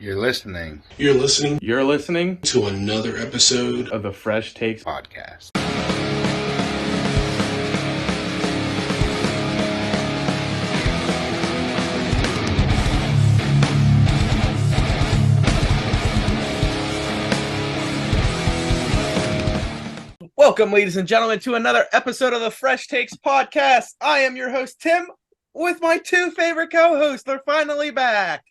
You're listening You're listening to another episode of the Fresh Takes podcast. Welcome, ladies and gentlemen, to another episode of the Fresh Takes podcast. I am your host, Tim, with my two favorite co-hosts. They're finally back.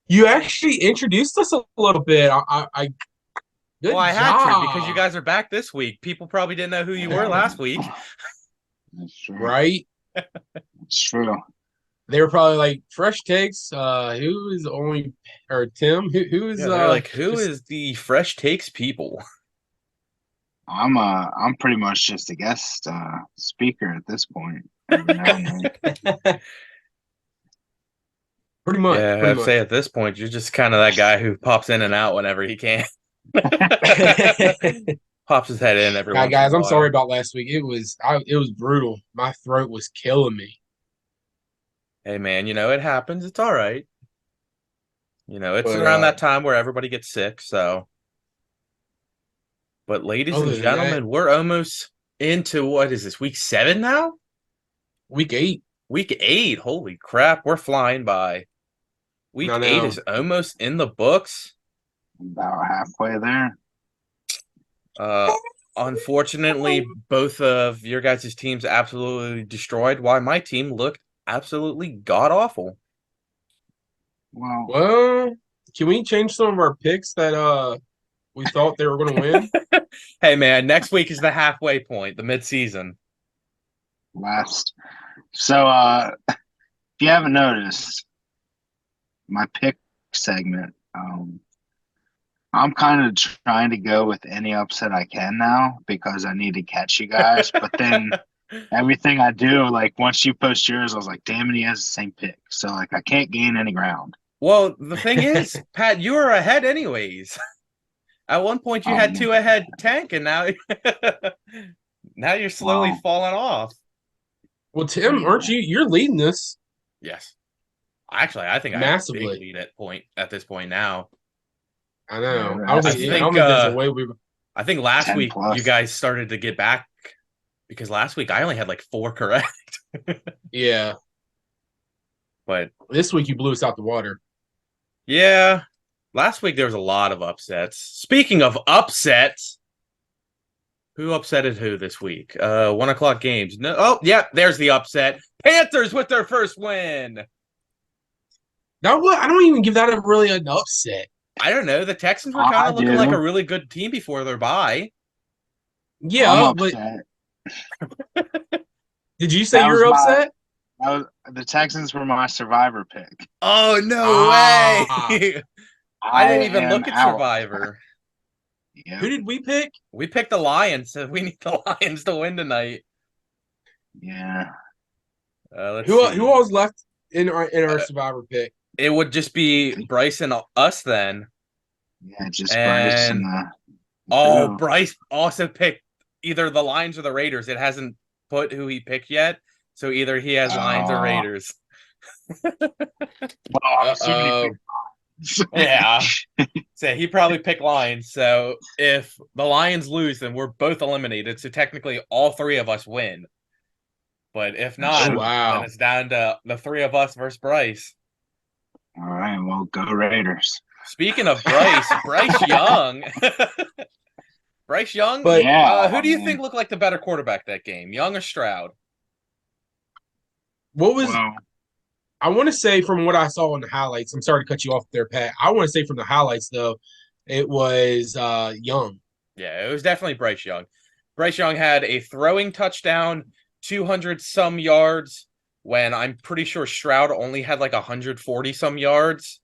You actually introduced us a little bit. Good I had job. to because you guys are back this week. People probably didn't know who you were last week. That's true. Right? That's true. They were probably like, Fresh Takes, who is only, or Tim, who is, they're like, who is the Fresh Takes people? I'm pretty much just a guest speaker at this point. Every now and then. Pretty much. Yeah, pretty I'd much. say at this point, you're just kind of that guy who pops in and out whenever he can. Pops his head in every once guys, in a I'm while. sorry about last week. It was brutal. My throat was killing me. Hey, man, it happens. It's all right. It's But, around that time where everybody gets sick, so. But ladies Other and than gentlemen, we're almost into, what is this, week 7 now? Week 8. Week 8. Holy crap, we're flying by. Week I 8 know. is almost in the books. About halfway there. Unfortunately, both of your guys' teams absolutely destroyed, while my team looked absolutely god-awful. Well, can we change some of our picks that we thought they were going to win? Hey, man, next week is the halfway point, the mid-season. So, if you haven't noticed, my pick segment, I'm kind of trying to go with any upset I can now because I need to catch you guys. But then everything I do, like once you post yours, I was like, damn it, he has the same pick. So, like, I can't gain any ground. Well, the thing is, Pat, you were ahead anyways. At one point, you had 2 ahead Tank, and now you're slowly falling off. Well, Tim, aren't you? You're leading this. Yes. Actually, I think Massively. I have a big lead at this point now. I know. Yeah, I don't think there's a way we. I think last 10 week plus. you guys started to get back because last week I only had like 4 correct. Yeah. But this week you blew us out the water. Yeah. Last week there was a lot of upsets. Speaking of upsets, who upsetted who this week? 1 o'clock games. No. Oh, yeah, there's the upset. Panthers with their first win. Now, I don't even give that really an upset. I don't know. The Texans were kind of looking like a really good team before their bye. Yeah, but did you say you're upset? The Texans were my survivor pick. Oh, no way. I didn't even look at Survivor. Yep. Who did we pick? We picked the Lions, so we need the Lions to win tonight. Yeah. Who all was left in our Survivor pick? It would just be Bryce and us then. Yeah, just Bryce and Bryce also picked either the Lions or the Raiders. It hasn't put who he picked yet, so either he has Lions or Raiders. Yeah. So he probably picked Lions. So if the Lions lose, then we're both eliminated. So technically all 3 of us win. But if not, then it's down to the 3 of us versus Bryce. All right, well, go Raiders. Speaking of Bryce, Bryce Young. Bryce Young? But, who do you think looked like the better quarterback that game, Young or Stroud? I want to say from what I saw in the highlights, I'm sorry to cut you off there, Pat. I want to say from the highlights, though, it was Young. Yeah, it was definitely Bryce Young. Bryce Young had a throwing touchdown, 200-some yards, when I'm pretty sure Stroud only had like 140-some yards.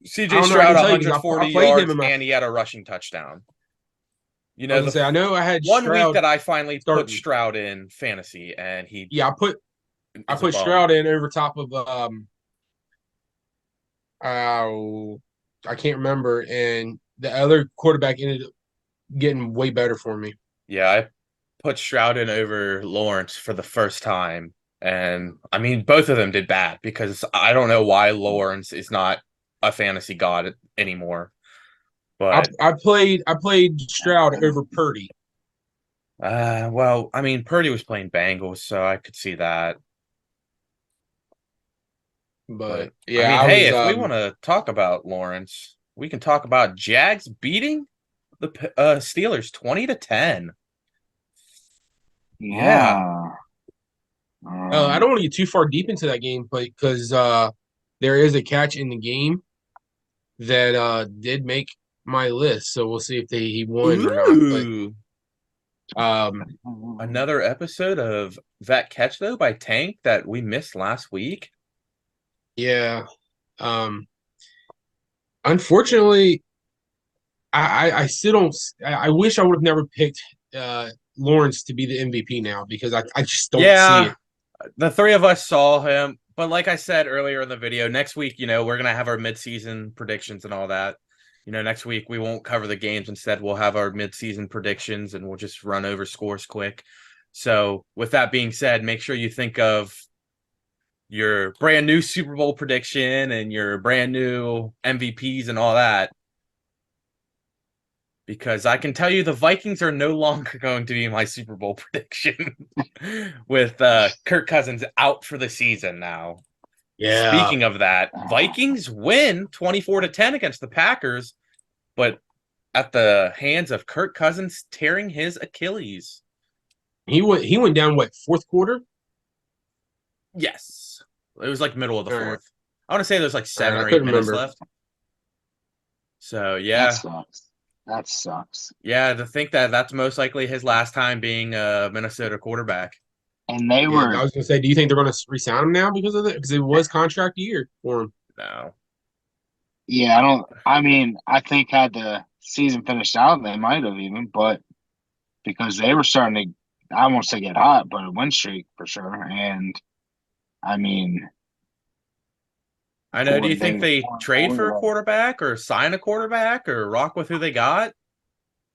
CJ Stroud, 140 yards, and he had a rushing touchdown. I know I had one Stroud week that I finally put Stroud in fantasy, and he... Yeah, I put Stroud in over top of I can't remember, and the other quarterback ended up getting way better for me. Yeah, I put Stroud in over Lawrence for the first time, and I mean both of them did bad because I don't know why Lawrence is not a fantasy god anymore. I, But I played Stroud over Purdy, well, I mean, Purdy was playing Bengals, so I could see that. but But I yeah, mean, I hey, was if we want to talk about Lawrence, we can talk about Jags beating the Steelers 20-10. Yeah. Yeah. I don't want to get too far deep into that game, but because there is a catch in the game that did make my list, so we'll see if he won or not. But Ooh. um, Another episode of That Catch though by Tank that we missed last week. yeah, um, unfortunately, I still don't. I wish I would have never picked Lawrence to be the MVP now because I just don't see Yeah, it. the three of us saw him, but like I said earlier in the video, next week, we're gonna have our midseason predictions and all that. Next week we won't cover the games. Instead, we'll have our midseason predictions and we'll just run over scores quick. So, with that being said, make sure you think of your brand new Super Bowl prediction and your brand new MVPs and all that. Because I can tell you the Vikings are no longer going to be my Super Bowl prediction with Kirk Cousins out for the season now. Yeah, Speaking of that, Vikings win 24-10 against the Packers, but at the hands of Kirk Cousins tearing his Achilles. he went down what, fourth quarter? Yes. It was like middle of the All right, fourth. I want to say there's like all right, 7 I or 8 couldn't minutes remember. left. So That yeah. sucks. That sucks. Yeah, to think that that's most likely his last time being a Minnesota quarterback. And they Yeah, were, I was gonna say, do you think they're gonna resign him now because of it? Because it was contract year for him. No. yeah, I mean, I think had the season finished out, they might have even, but because they were starting to, I won't say get hot, but a win streak for sure. And I mean, I know. Do four, you they think were they 4 trade for a and 4. quarterback or sign a quarterback or rock with who they got?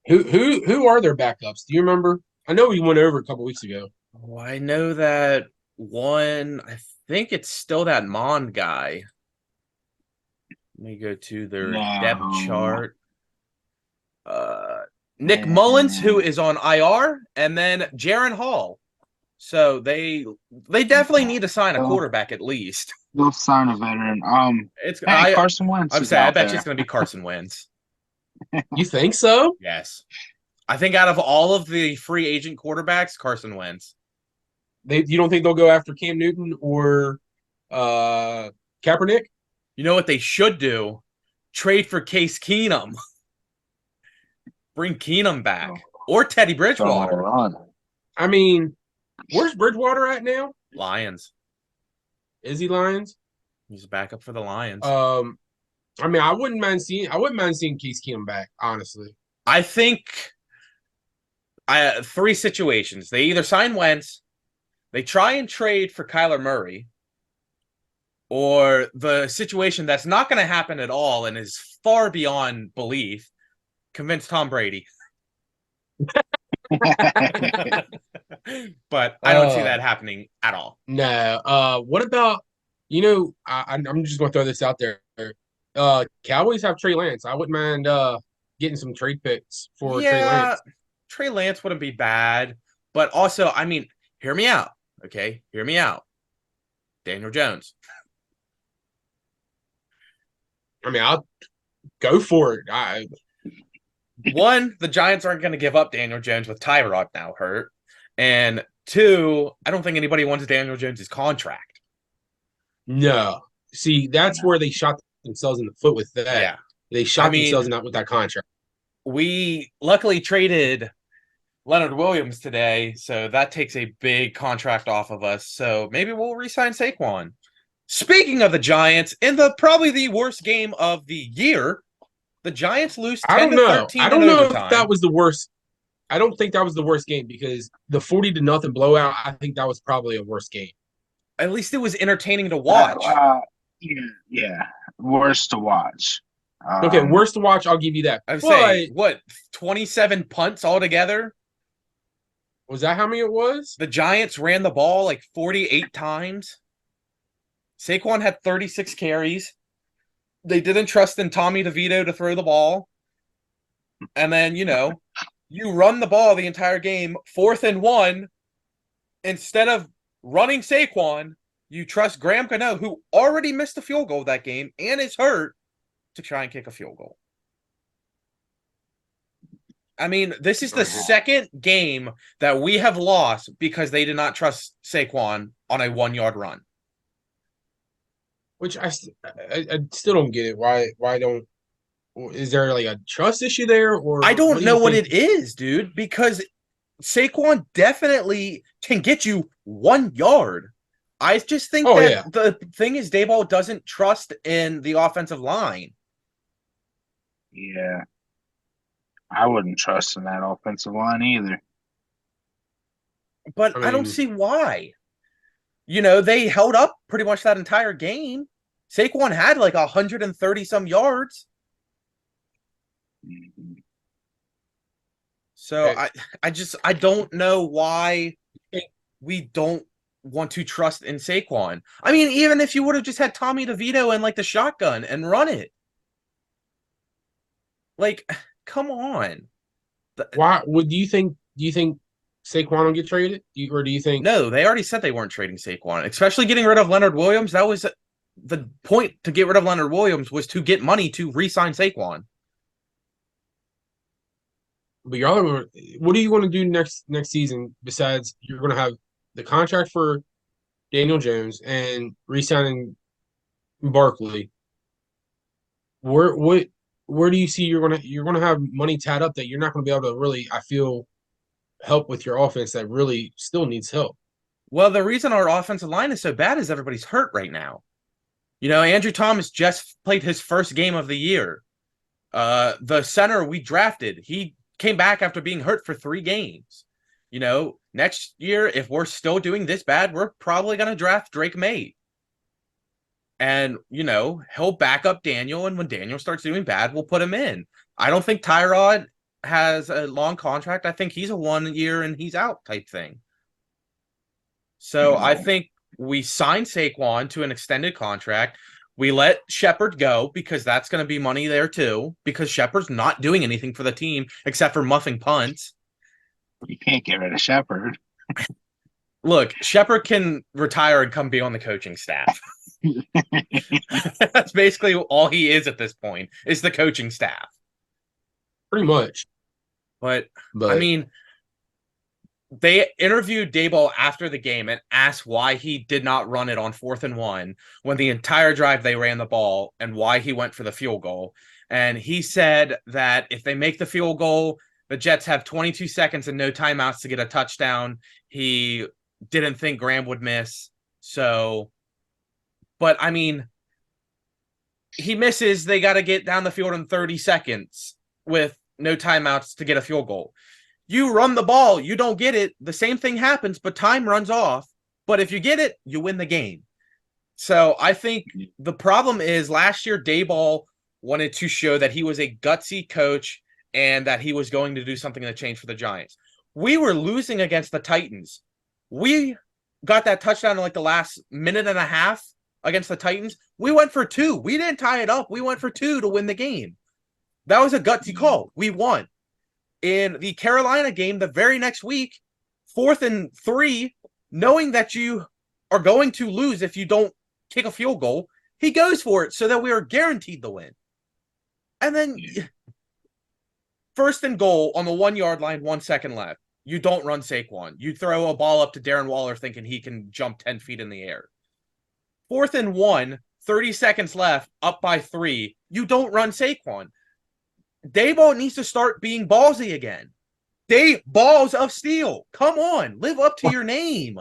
Who are their backups? Do you remember? I know we went over a couple weeks ago. Oh, I know that one. I think it's still that Mond guy. Let me go to their depth No, chart. Uh, Nick Mullins, who man. is on IR, and then Jaron Hall. So they definitely need to sign a They'll, quarterback at least. they'll sign a veteran. It's Hey, Carson Wentz I'm is saying I out bet you it's there. going to be Carson Wentz. You think so? Yes, I think out of all of the free agent quarterbacks, Carson Wentz. You don't think they'll go after Cam Newton or Kaepernick? You know what they should do? Trade for Case Keenum. Bring Keenum back. Or Teddy Bridgewater. Run. I mean, where's Bridgewater at now? Lions. Is he Lions? He's a backup for the Lions. I mean, I wouldn't mind seeing Case Keenum back, honestly. I think three situations. They either sign Wentz, they try and trade for Kyler Murray, or the situation that's not going to happen at all and is far beyond belief, convince Tom Brady. But I don't see that happening at all. No. What about, I'm just gonna throw this out there. Cowboys have Trey Lance. I wouldn't mind getting some trade picks for Trey Yeah, Lance. Trey Lance wouldn't be bad, but also, I mean, hear me out, okay? Hear me out. Daniel Jones. I mean, I'll go for it. One, the Giants aren't going to give up Daniel Jones with Tyrod now hurt. And two, I don't think anybody wants Daniel Jones's contract. No. See, that's where they shot themselves in the foot with that. Yeah. They shot themselves in that with that contract. We luckily traded Leonard Williams today, so that takes a big contract off of us. So maybe we'll re-sign Saquon. Speaking of the Giants, in probably the worst game of the year, the Giants lose 10-13 I don't in know overtime. if that was the worst. I don't think that was the worst game because the 40-0 blowout, I think that was probably a worse game. At least it was entertaining to watch. Yeah, worst to watch. Okay, worst to watch, I'll give you that. I would say, what, 27 punts altogether? Was that how many it was? The Giants ran the ball like 48 times. Saquon had 36 carries. They didn't trust in Tommy DeVito to throw the ball. And then, you run the ball the entire game, 4th and 1. Instead of running Saquon, you trust Graham Gano, who already missed a field goal that game and is hurt, to try and kick a field goal. I mean, this is the second game that we have lost because they did not trust Saquon on a 1-yard run. Which I still don't get it. Why don't? Is there like a trust issue there, or I don't know what think? it is, dude, because Saquon definitely can get you 1 yard. I just think the thing is Daboll doesn't trust in the offensive line. Yeah. I wouldn't trust in that offensive line either. But I don't see why. They held up pretty much that entire game. Saquon had like 130 some yards. Mm-hmm. So I don't know why we don't want to trust in Saquon. I mean, even if you would have just had Tommy DeVito and like the shotgun and run it. Like, come on. Why would do you think Saquon will get traded? Or do you think No, they already said they weren't trading Saquon, especially getting rid of Leonard Williams. That was the point to get rid of Leonard Williams was to get money to re-sign Saquon. But what are you going to do next season besides you're going to have the contract for Daniel Jones and re-signing Barkley? Where do you see you're gonna have money tied up that you're not going to be able to really, I feel, help with your offense that really still needs help? Well, the reason our offensive line is so bad is everybody's hurt right now. Andrew Thomas just played his first game of the year. The center we drafted, he came back after being hurt for 3 games. Next year, if we're still doing this bad, we're probably going to draft Drake May. And, he'll back up Daniel, and when Daniel starts doing bad, we'll put him in. I don't think Tyrod has a long contract. I think he's a 1 year and he's out type thing. So I think we sign Saquon to an extended contract. We let Shepard go because that's going to be money there too, because Shepard's not doing anything for the team except for muffing punts. You can't get rid of Shepard. Look, Shepard can retire and come be on the coaching staff. That's basically all he is at this point, is the coaching staff. Pretty much. But I mean, they interviewed Daboll after the game and asked why he did not run it on 4th and 1 when the entire drive they ran the ball and why he went for the field goal. And he said that if they make the field goal, the Jets have 22 seconds and no timeouts to get a touchdown. He didn't think Graham would miss. But I mean, he misses. They got to get down the field in 30 seconds with no timeouts to get a field goal. You run the ball, you don't get it, the same thing happens, but time runs off. But if you get it, you win the game. So I think the problem is last year Daboll wanted to show that he was a gutsy coach and that he was going to do something to change for the Giants. We were losing against the Titans. We got that touchdown in like the last minute and a half against the Titans. We went for 2. We didn't tie it up. We went for 2 to win the game. That was a gutsy call. We won. In the Carolina game, the very next week, 4th and 3, knowing that you are going to lose if you don't kick a field goal, he goes for it so that we are guaranteed the win. And then 1st and goal on the 1 yard line, 1 second left. You don't run Saquon. You throw a ball up to Darren Waller thinking he can jump 10 feet in the air. 4th and 1, 30 seconds left, up by 3. You don't run Saquon. Daboll needs to start being ballsy again. Balls of steel. Come on, live up to your name.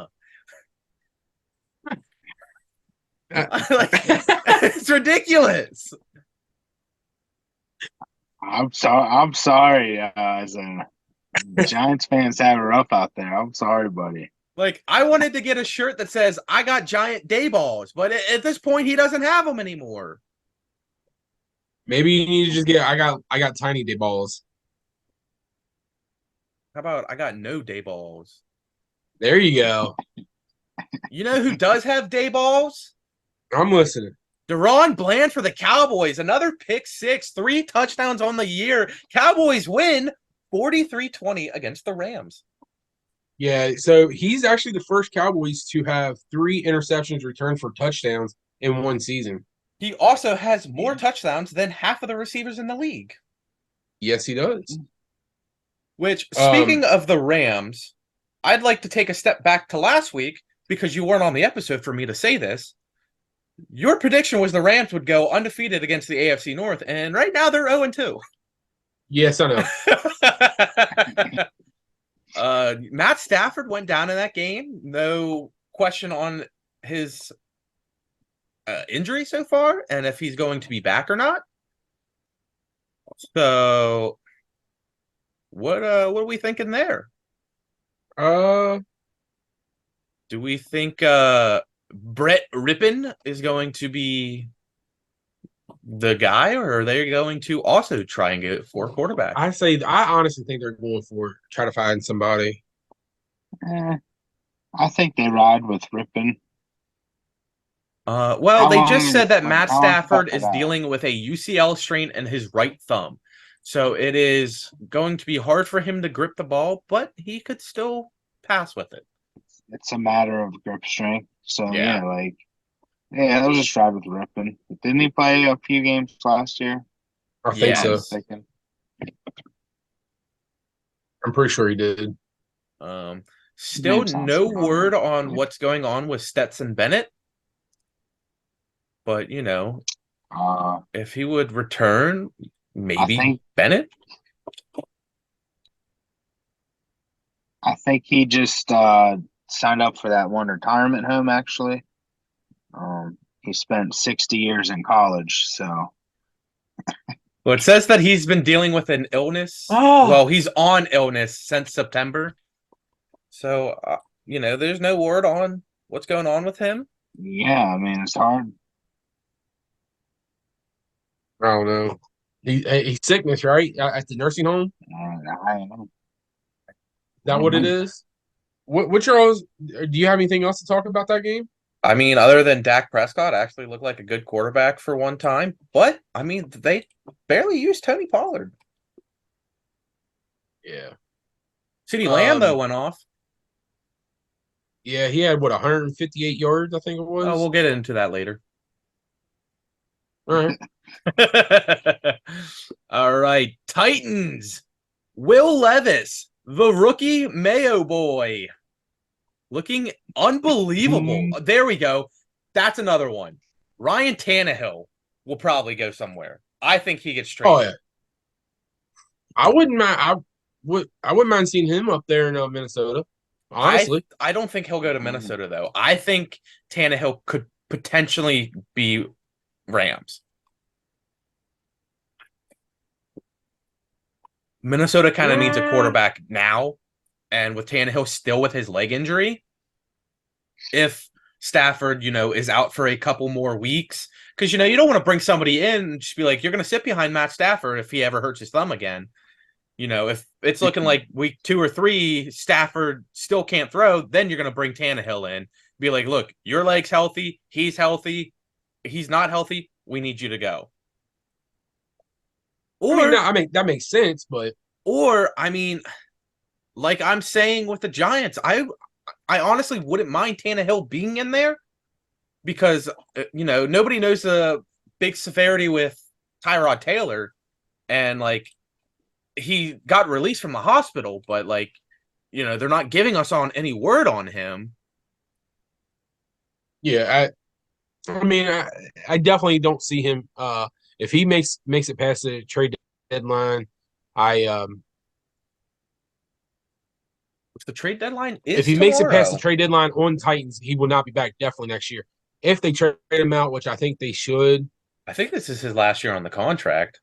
It's ridiculous. I'm sorry, as Giants fans have it rough out there. I'm sorry, buddy. Like, I wanted to get a shirt that says, I got giant Dayball's, but at this point, he doesn't have them anymore. Maybe you need to just get, I got tiny day balls. How about I got no Dayballs? There you go. You know who does have Dayballs? I'm listening. Deron Bland for the Cowboys. Another pick six, 3 touchdowns on the year. Cowboys win 43-20 against the Rams. Yeah, so he's actually the first Cowboys to have 3 interceptions returned for touchdowns in one season. He also has more touchdowns than half of the receivers in the league. Yes, he does. Which, speaking of the Rams, I'd like to take a step back to last week because you weren't on the episode for me to say this. Your prediction was the Rams would go undefeated against the AFC North, and right now they're 0-2. Yes, I know. Matt Stafford went down in that game. No question on his injury so far and if he's going to be back or not. So, what are we thinking there? Uh, Do we think Brett Rippin is going to be the guy, or are they going to also try and get for a quarterback? I honestly think they're going for it, try to find somebody. I think they ride with Rippin. Well, they just said that Matt how long Stafford is is that? dealing with a UCL strain in his right thumb. So it is going to be hard for him to grip the ball, but he could still pass with it. It's a matter of grip strength. So Yeah. they'll just ride with Rippin. But didn't he play a few games last year? I think so. Yes. I'm pretty sure he did. Still Name sounds no familiar. word on what's going on with Stetson Bennett. But, if he would return, maybe Bennett? I think he just signed up for that one retirement home, actually. He spent 60 years in college, so. Well, it says that he's been dealing with an illness. Oh. Well, he's on illness since September. So, there's no word on what's going on with him. Yeah, I mean, it's hard. I don't know. He's sickness, right? At the nursing home? I don't know. Is that what it is? What's your do you have anything else to talk about that game? I mean, other than Dak Prescott actually looked like a good quarterback for one time. But, I mean, they barely used Tony Pollard. Yeah. CeeDee Lamb, though, went off. Yeah, he had, 158 yards, I think it was? Oh, we'll get into that later. All right. All right. Titans. Will Levis, the rookie Mayo boy. Looking unbelievable. There we go. That's another one. Ryan Tannehill will probably go somewhere. I think he gets traded. Oh yeah. I wouldn't mind. I wouldn't mind seeing him up there in Minnesota. Honestly, I don't think he'll go to Minnesota though. I think Tannehill could potentially be Rams. Minnesota kind of needs a quarterback now, and with Tannehill still with his leg injury, if Stafford, is out for a couple more weeks, because, you don't want to bring somebody in and just be like, you're going to sit behind Matt Stafford if he ever hurts his thumb again. If it's looking like week 2 or 3, Stafford still can't throw, then you're going to bring Tannehill in. Be like, look, your leg's healthy. He's healthy. He's not healthy. We need you to go. Or, that makes sense, but like I'm saying with the Giants, I honestly wouldn't mind Tannehill being in there because, nobody knows the big severity with Tyrod Taylor, and he got released from the hospital, but they're not giving us on any word on him. Yeah, I definitely don't see him. If he makes it past the trade deadline, If the trade deadline is if he tomorrow, makes it past the trade deadline on Titans, he will not be back definitely next year. If they trade him out, which I think they should. I think this is his last year on the contract.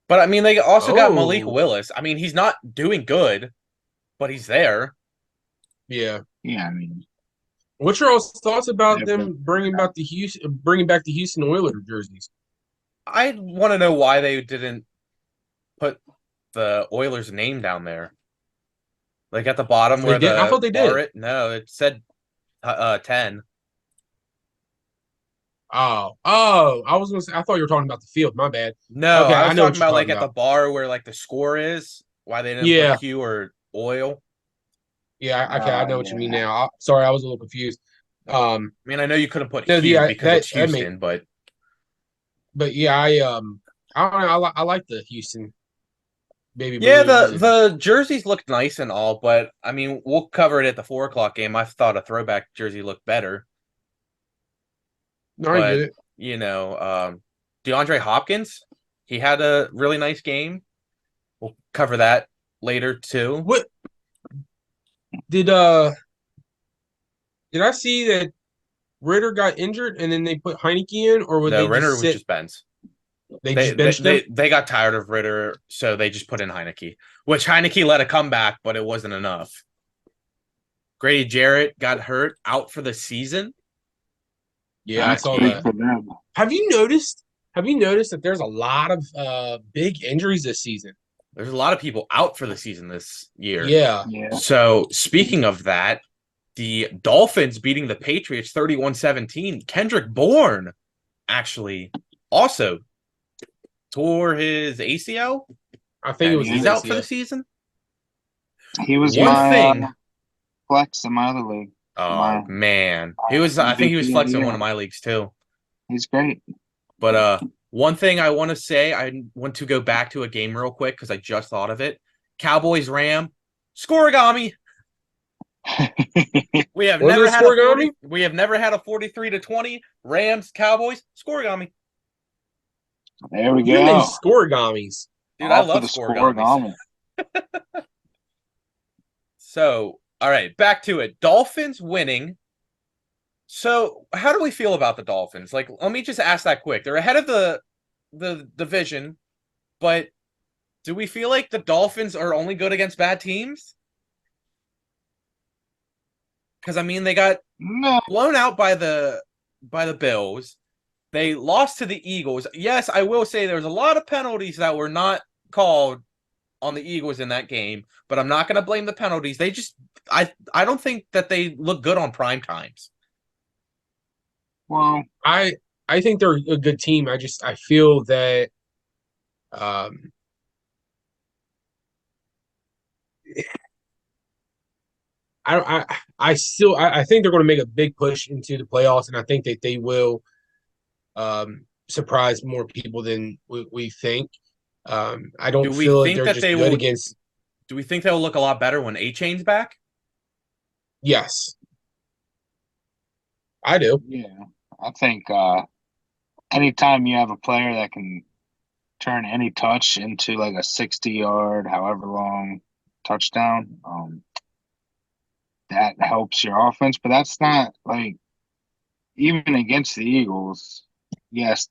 But I mean, they also got Malik Willis. I mean, he's not doing good, but he's there. Yeah. Yeah, I mean, what's your thoughts about them bringing back the Houston Oilers jerseys? I want to know why they didn't put the Oilers name down there. Like at the bottom where I thought they did. No, it said 10. I was gonna say. I thought you were talking about the field. My bad. No, Okay, I I was know talking what you're about like talking at the about. bar where like the score is. Why they didn't put Yeah, Q or oil. yeah. Okay, I know what you mean Yeah. now. Sorry, I was a little confused. Um, I mean, I know you couldn't put no, Q because that it's that make. Houston, but But yeah, I don't know. I like the Houston baby yeah, blues, the and the jerseys looked nice and all, but I mean, we'll cover it at the 4 o'clock game. I thought a throwback jersey looked better, no, I get but it. DeAndre Hopkins, he had a really nice game. We'll cover that later too. What did uh did I see that Ritter got injured and then they put Heineke in, or would No, they Renner just was sit? just benched. They They, just they benched him. they they got tired of Ritter, so they just put in Heineke, which Heineke let a comeback, but it wasn't enough. Grady Jarrett got hurt out for the season. Yeah, I That's saw big that. for them. Have you noticed? Have you noticed that there's a lot of big injuries this season? There's a lot of people out for the season this year. Yeah, Yeah. So speaking of that, the Dolphins beating the Patriots 31-17. Kendrick Bourne actually also tore his ACL I think it and was his he's Yeah. out for the ACL. season. He was One my thing, flex in my other league. oh My man, he was. I think he was MVP of the flexing one of year. my leagues too. He's great. But one thing I want to say, I want to go back to a game real quick because I just thought of it. Cowboys Ram scorigami. We have Was it never a had a 40. scoregami? We have never had a 43-20 Rams Cowboys scorigami. There we You made go. scorigamis. Dude, I Off to love the scorigamis. scoregami. So, all right, back to it. Dolphins winning. So, how do we feel about the Dolphins? Like, let me just ask that quick. They're ahead of the division, but do we feel like the Dolphins are only good against bad teams? Because I mean, they got No. blown out by the Bills. They lost to the Eagles. Yes, I will say there's a lot of penalties that were not called on the Eagles in that game, but I'm not going to blame the penalties. They just I don't think that they look good on prime times. Well, I I think they're a good team. I feel that um I think they're going to make a big push into the playoffs, and I think that they will surprise more people than we think. I Do don't we feel like think they're that just they good will? against. Do we think they'll look a lot better when A Chain's back? Yes, I do. yeah. I think anytime you have a player that can turn any touch into like a 60-yard, however long touchdown, that helps your offense. But that's not like even against the Eagles. Yes,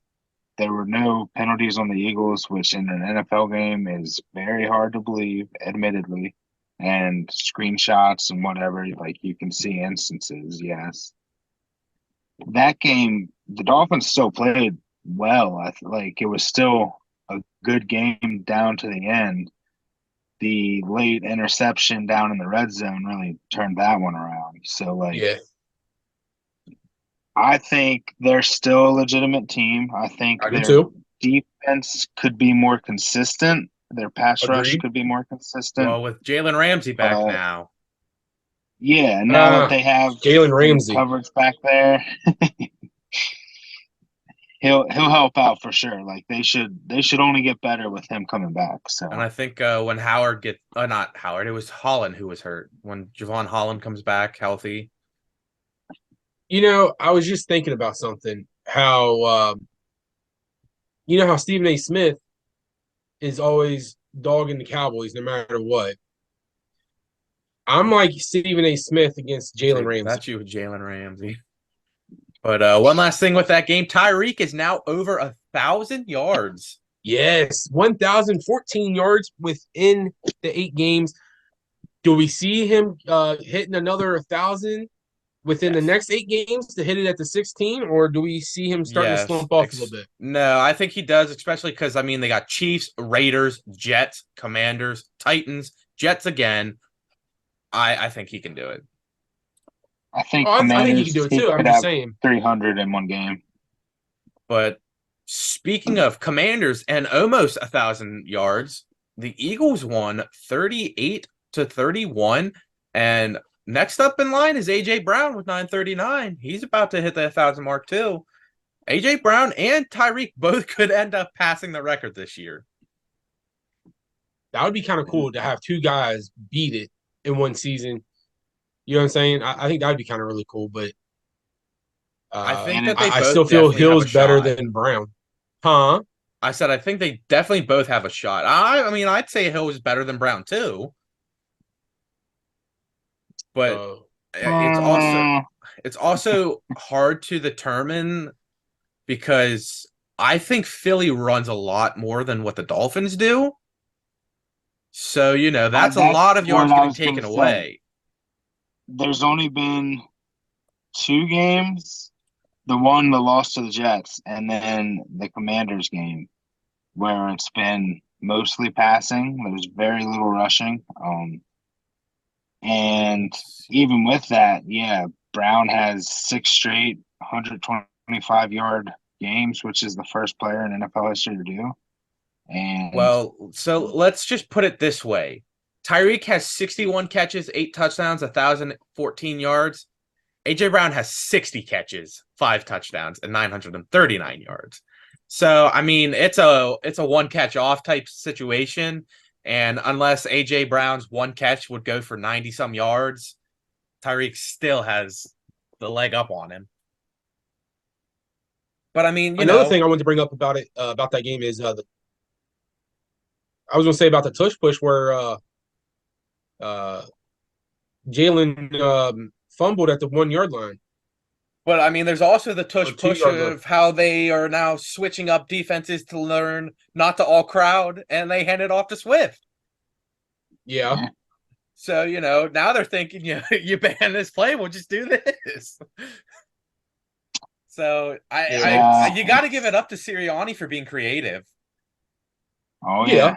there were no penalties on the Eagles, which in an NFL game is very hard to believe, admittedly. And screenshots and whatever, like you can see instances, yes. That game, the Dolphins still played well. Like it was still a good game down to the end. The late interception down in the red zone really turned that one around. So like Yeah, I think they're still a legitimate team. I think I do their too. defense could be more consistent. Their pass rush Agreed. could be more consistent. Well, with Jalen Ramsey back But now, yeah, now that Uh, they have Jalen some Ramsey. coverage back there, he'll help out for sure. Like they should only get better with him coming back. and So I think when Howard get not Howard, it was Holland who was hurt. When Javon Holland comes back healthy, I was just thinking about something. How how Stephen A. Smith is always dogging the Cowboys no matter what. I'm like Stephen A. Smith against Jalen say Ramsey. that's you, Jalen Ramsey. But one last thing with that game, Tyreek is now over 1,000 yards. Yes, 1,014 yards within the 8 games. Do we see him hitting another 1,000 within the Yes. next 8 games to hit it at the 16, or do we see him starting to Yes. slump off a little bit? No, I think he does, especially because I mean they got Chiefs, Raiders, Jets, Commanders, Titans, Jets again. I think he can do it. I think Oh, I think he can Commanders do it he too. I'm could just have saying. 300 in one game. But speaking of Commanders and almost 1,000 yards, the Eagles won 38-31, and next up in line is AJ Brown with 939. He's about to hit the 1,000 mark too. AJ Brown and Tyreek both could end up passing the record this year. That would be kind of cool to have two guys beat it in one season. You know what I'm saying? I think that would be kind of really cool, but I think that they I both still feel definitely have a Hill's better shot. than Brown. Huh? I said I think they definitely both have a shot. I mean, I'd say Hill is better than Brown too, but it's also hard to determine because I think Philly runs a lot more than what the Dolphins do. So, that's a lot of yards getting taken away. There's only been 2 games, the loss to the Jets, and then the Commanders game, where it's been mostly passing. There's very little rushing. And even with that, yeah, Brown has 6 straight 125-yard games, which is the first player in NFL history to do. And well, so let's just put it this way. Tyreek has 61 catches, 8 touchdowns, 1,014 yards. AJ Brown has 60 catches, 5 touchdowns, and 939 yards. So, I mean, it's a one catch off type situation. And unless AJ Brown's one catch would go for 90 some yards, Tyreek still has the leg up on him. But I mean, another thing I wanted to bring up about it about that game is I was going to say about the tush push where Jalen fumbled at the 1 yard line. But I mean, there's also the tush push line. of how they are now switching up defenses to learn not to all crowd, and they hand it off to Swift. Yeah. So, now they're thinking, you ban this play, we'll just do this. So you got to give it up to Sirianni for being creative. Oh yeah.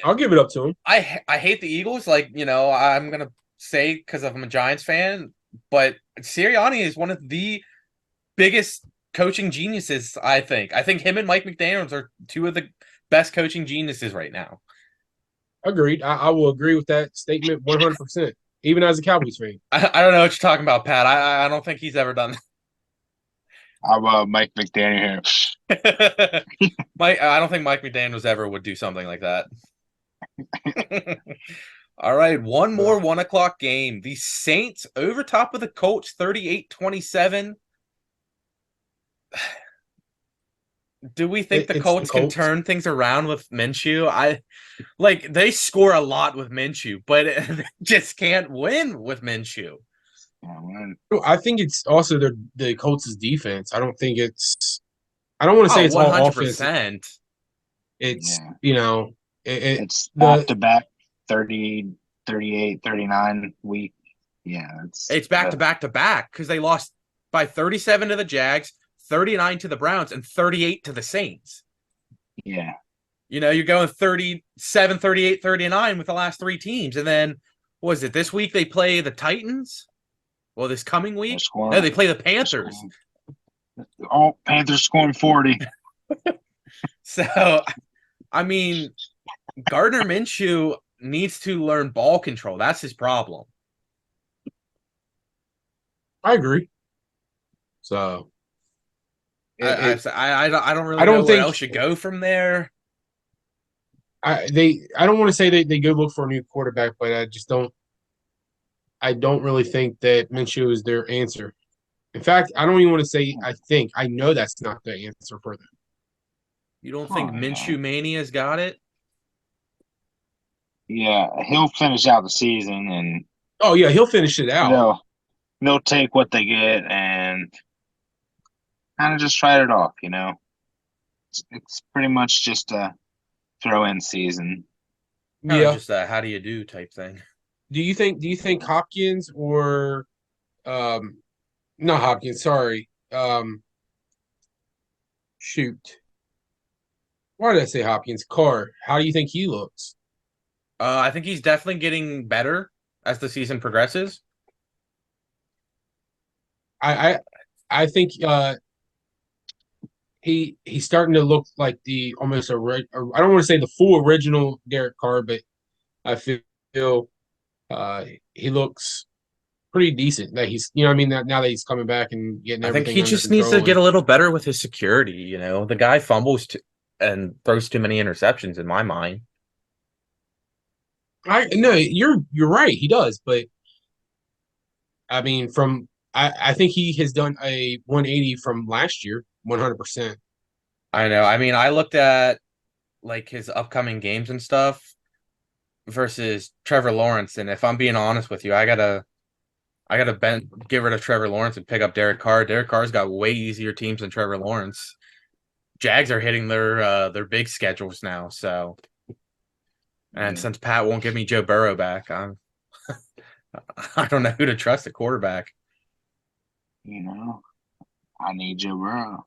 I'll give it up to him. I hate the Eagles, I'm gonna say because I'm a Giants fan, but Sirianni is one of the biggest coaching geniuses. I think him and Mike McDaniels are 2 of the best coaching geniuses right now. Agreed. I will agree with that statement 100%. Even as a Cowboys fan. I don't know what you're talking about, Pat. I don't think he's ever done that. How about Mike McDaniel here? I don't think Mike McDaniels ever would do something like that. All right, one more 1 o'clock game. The Saints over top of the Colts, 38-27. Do we think the Colts can turn things around with Minshew? They score a lot with Minshew, but they just can't win with Minshew. I think it's also the Colts' defense. I don't think it's. I don't want to say it's 100%. All offense. It's it's back-to-back 30, 38, 39 week. Yeah, it's back-to-back because they lost by 37 to the Jags, 39 to the Browns, and 38 to the Saints. Yeah. You're going 37, 38, 39 with the last 3 teams. And then, was it this week they play the Titans? Well, this coming week? No, they play the Panthers. Panthers scoring 40. So, I mean, Gardner Minshew needs to learn ball control. That's his problem. I agree. So, I don't really know where else you go from there. I don't want to say they go look for a new quarterback, but I just don't. I don't really think that Minshew is their answer. In fact, I don't even want to say I think. I know that's not the answer for them. You don't think Minshew Mania's got it? Yeah, he'll finish out the season and. Oh yeah, he'll finish it out. They'll take what they get and kind of just write it off. It's pretty much just a throw-in season. Just a how do you do type thing. Do you think Hopkins or not Hopkins, sorry. Shoot. Why did I say Hopkins? Carr. How do you think he looks? I think he's definitely getting better as the season progresses. I think he's starting to look like the almost I don't want to say the full original Derek Carr, but I feel he looks pretty decent. That he's you know what I mean that now that he's coming back and getting I think everything he under just needs to control. get a little better with his security. You know, the guy fumbles and throws too many interceptions in my mind. I no, you're right. He does, but I mean, I think he has done a 180 from last year, 100%. I know. I mean, I looked at like his upcoming games and stuff versus Trevor Lawrence, and if I'm being honest with you, I gotta get rid of Trevor Lawrence and pick up Derek Carr. Derek Carr's got way easier teams than Trevor Lawrence. Jags are hitting their big schedules now, so and Yeah. since Pat won't give me Joe Burrow back, I don't know who to trust at quarterback. You know, I need Joe Burrow.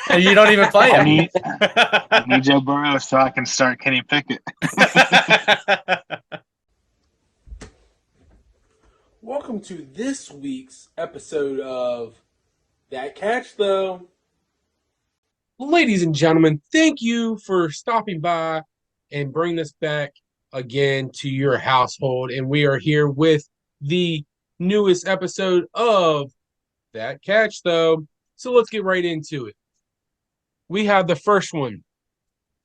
And you don't even play I him. need Joe Burrow so I can start Kenny Pickett. Welcome to this week's episode of That Catch, though. Ladies and gentlemen, thank you for stopping by and bringing us back again to your household. And we are here with the newest episode of That Catch, though. So let's get right into it. We have the first one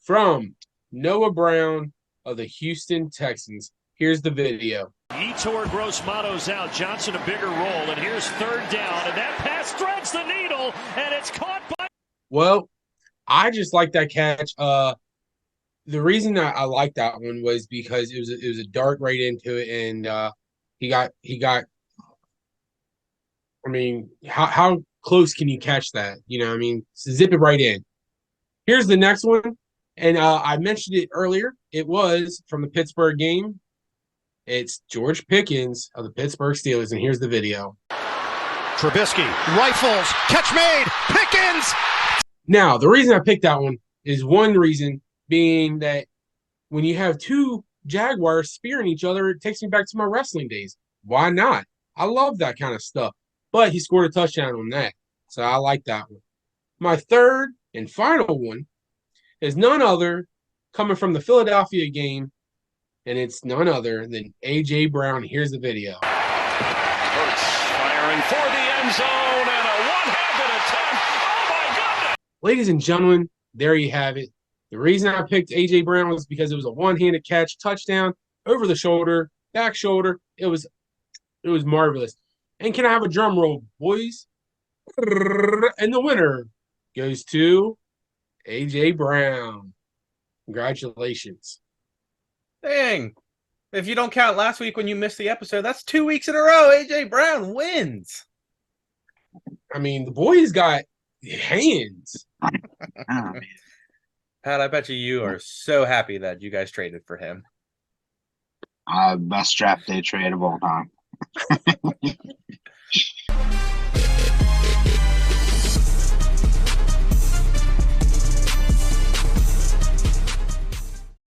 from Noah Brown of the Houston Texans. Here's the video. Yetur Gross-Matos out. Johnson a bigger role. And here's third down. And that pass threads the needle. And it's caught by... Well, I just like that catch. The reason that I like that one was because it was a dart right into it, and he got. I mean, how close can you catch that? You know, I mean, zip it right in. Here's the next one, and I mentioned it earlier. It was from the Pittsburgh game. It's George Pickens of the Pittsburgh Steelers, and here's the video. Trubisky rifles, catch made, Pickens. Now, the reason I picked that one is one reason being that when you have two Jaguars spearing each other, it takes me back to my wrestling days. Why not? I love that kind of stuff. But he scored a touchdown on that, so I like that one. My third and final one is none other coming from the Philadelphia game, and it's none other than A.J. Brown. Here's the video. Hurts firing for the end zone and a one-handed attempt. Oh, my goodness. Ladies and gentlemen, there you have it. The reason I picked A.J. Brown was because it was a one-handed catch, touchdown, over the shoulder, back shoulder. It was marvelous. And can I have a drum roll, boys? And the winner goes to A.J. Brown. Congratulations. Dang. If you don't count last week when you missed the episode, that's 2 weeks in a row. AJ Brown wins. I mean, the boy's got hands. Oh, man. Pat, I bet you are so happy that you guys traded for him. Best draft day trade of all time.